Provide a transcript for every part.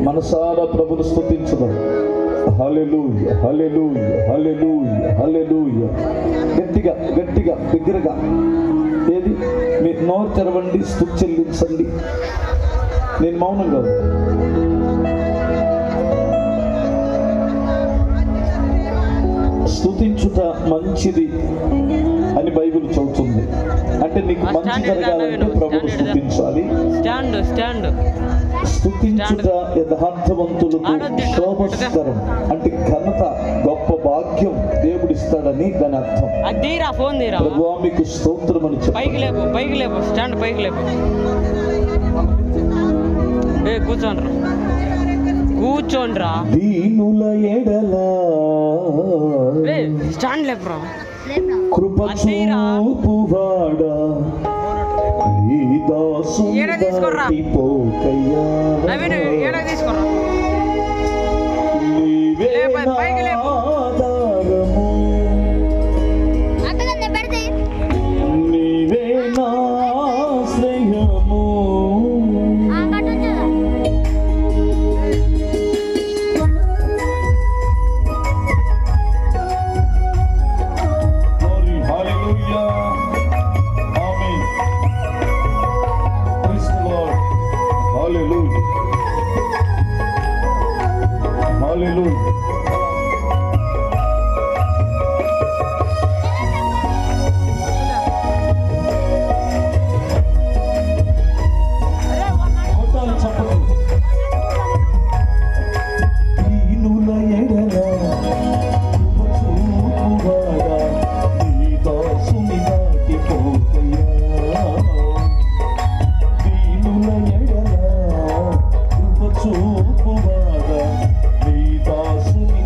మనసారా ప్రభుని స్తుతించుదాం. హల్లెలూయా, హల్లెలూయా, హల్లెలూయా, హల్లెలూయా. గట్టిగా గట్టిగా బిగ్గరగా ఏది మీరు నోరు తెరవండి, స్తుతి చెల్లించండి. నేను మౌనంగా స్తుతించుట మంచిది అని బైబిల్ చెబుతుంది. అంటే నీకు మంచి జరగాలంటే ప్రభువును స్తుతించాలి. స్తుతించుట యథార్థవంతులకు శోభస్కరం, అంటే ఘనత గొప్ప భాగ్యం దేవుడిస్తాడని దాని అర్థం. ప్రభువా మీకు స్తోత్రం అని కూర్చోండ్రా. దీనుల ఎడల కృప చూపువాడా, నీ దాసుని దాటిపోకయ్యా. నీవే నా ఆధారము, నీవే నా ఆశ్రయము. చూపువాడా, నీ దాసుని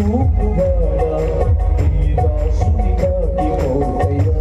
చూపువాడా ఈ దాసుని దాటిపోవయ్యా.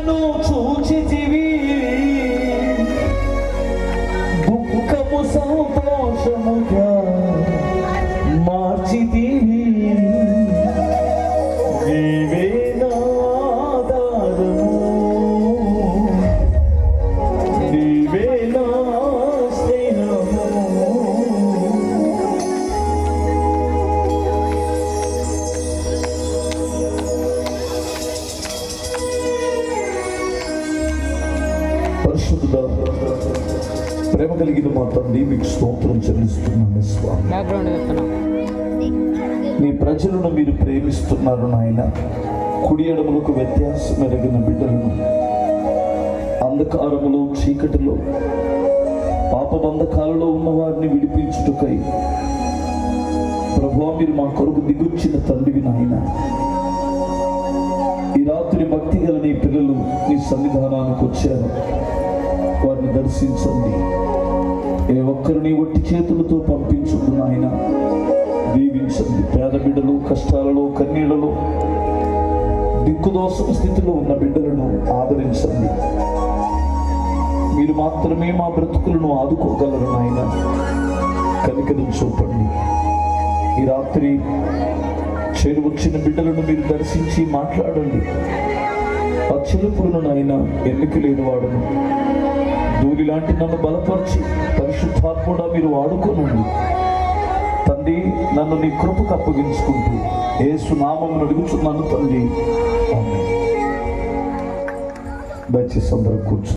నన్ను చూచితివి, దుఃఖము సంతోషముగా మార్చితివి. నీవే నా ఆధారము, నీవే నా స్నేహము. పరిశుద్ధుడా, ప్రేమ కలిగిన మా తండ్రి, మీకు స్తోత్రం చెల్లిస్తున్నాను స్వామి. నీ ప్రజలను మీరు ప్రేమిస్తున్నారు నాయన. కుడి ఎడములకు వ్యత్యాసం ఎరిగిన బిడ్డలను, అంధకారములో చీకటిలో పాపబంధకాలలో ఉన్న వారిని విడిపించుటకై ప్రభువా మీరు మా కొరకు దిగుచ్చిన తండ్రివి నాయన. ఈ రాత్రి భక్తి గల నీ పిల్లలు నీ సన్నిధానానికి వచ్చారు. వారిని దర్శించండి. ఏ ఒక్కరిని ఒట్టి చేతులతో పంపించుడు నాయన. దీవించండి. పేద బిడ్డలు, కష్టాలలో, కన్నీళ్లలో, దిక్కుదోష స్థితిలో ఉన్న బిడ్డలను ఆదరించండి. మీరు మాత్రమే మా బ్రతుకులను ఆదుకోగలరు నాయన. కనికరం చూపండి. ఈ రాత్రి చేరువచ్చిన బిడ్డలను మీరు దర్శించి మాట్లాడండి. ఆ చిలుపులను నాయన ఎన్నిక లేని వాడును, ధూళి లాంటి నన్ను బలపరిచి పరిశుద్ధాత్ముడా మీరు వాడుకోనండి తండ్రి. నన్ను నీ కృపకు అప్పగించుకుంటూ యేసు నామమును అడుగుచున్నాను తండ్రి. ఆమేన్. దయచేసి అందరూ కూర్చో.